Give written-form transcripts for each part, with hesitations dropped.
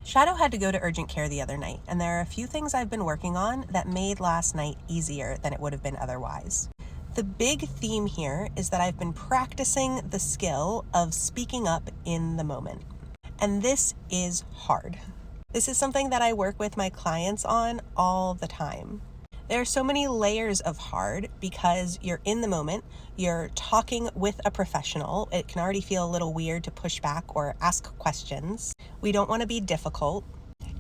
Shadow had to go to urgent care the other night, and there are a few things I've been working on that made last night easier than it would have been otherwise. The big theme here is that I've been practicing the skill of speaking up in the moment. And this is hard. This is something that I work with my clients on all the time. There are so many layers of hard because you're in the moment, you're talking with a professional. It can already feel a little weird to push back or ask questions. We don't want to be difficult.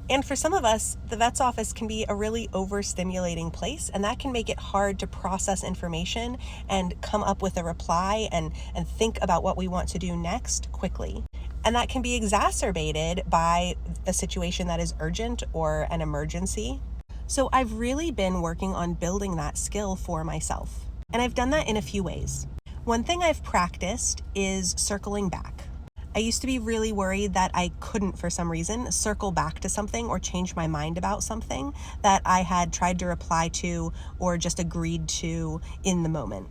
And for some of us, the vet's office can be a really overstimulating place, and that can make it hard to process information and come up with a reply and think about what we want to do next quickly. And that can be exacerbated by a situation that is urgent or an emergency. So I've really been working on building that skill for myself. And I've done that in a few ways. One thing I've practiced is circling back. I used to be really worried that I couldn't, for some reason, circle back to something or change my mind about something that I had tried to reply to or just agreed to in the moment.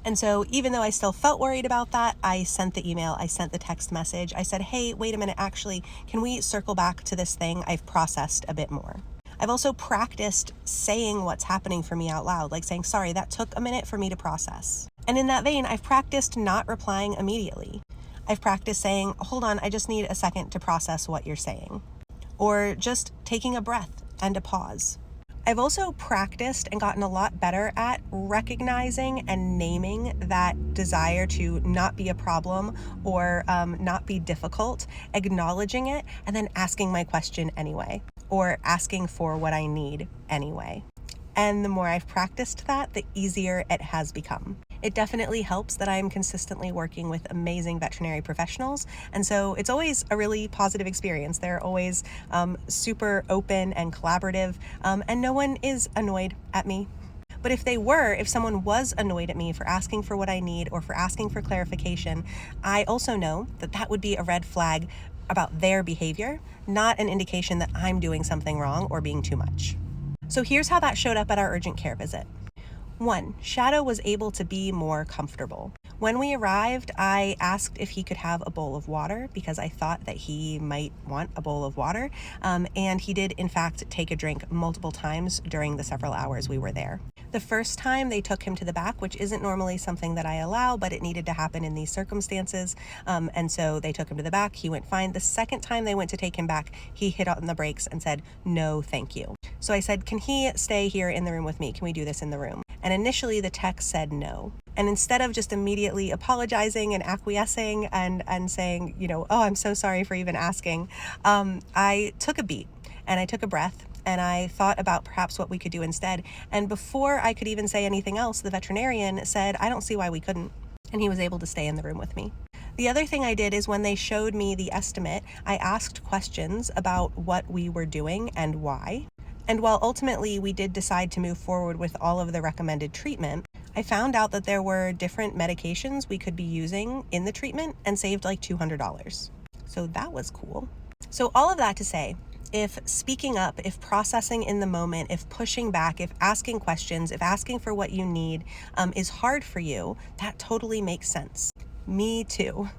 And so even though I still felt worried about that, I sent the email, I sent the text message. I said, hey, wait a minute, actually, can we circle back to this thing I've processed a bit more? I've also practiced saying what's happening for me out loud, like saying, sorry, that took a minute for me to process. And in that vein, I've practiced not replying immediately. I've practiced saying, hold on, I just need a second to process what you're saying. Or just taking a breath and a pause. I've also practiced and gotten a lot better at recognizing and naming that desire to not be a problem or not be difficult, acknowledging it, and then asking my question anyway, or asking for what I need anyway. And the more I've practiced that, the easier it has become. It definitely helps that I'm consistently working with amazing veterinary professionals. And so it's always a really positive experience. They're always super open and collaborative, and no one is annoyed at me. But if someone was annoyed at me for asking for what I need or for asking for clarification, I also know that that would be a red flag about their behavior, not an indication that I'm doing something wrong or being too much. So here's how that showed up at our urgent care visit. 1, Shadow was able to be more comfortable. When we arrived, I asked if he could have a bowl of water because I thought that he might want a bowl of water, and he did in fact take a drink multiple times during the several hours we were there. The first time they took him to the back, which isn't normally something that I allow, but it needed to happen in these circumstances, and so they took him to the back. He went fine. The second time they went to take him back, he hit on the brakes and said, no, thank you. So I said, can he stay here in the room with me? Can we do this in the room? And initially the tech said no. And instead of just immediately apologizing and acquiescing and saying, oh, I'm so sorry for even asking, I took a beat and I took a breath and I thought about perhaps what we could do instead. And before I could even say anything else, the veterinarian said, I don't see why we couldn't. And he was able to stay in the room with me. The other thing I did is when they showed me the estimate, I asked questions about what we were doing and why. And while ultimately we did decide to move forward with all of the recommended treatment, I found out that there were different medications we could be using in the treatment and saved like $200. So that was cool. So all of that to say, if speaking up, if processing in the moment, if pushing back, if asking questions, if asking for what you need is hard for you, that totally makes sense. Me too.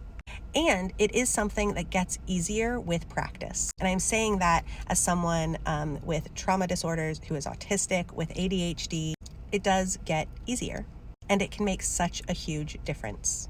And it is something that gets easier with practice. And I'm saying that as someone with trauma disorders, who is autistic, with ADHD, it does get easier. And it can make such a huge difference.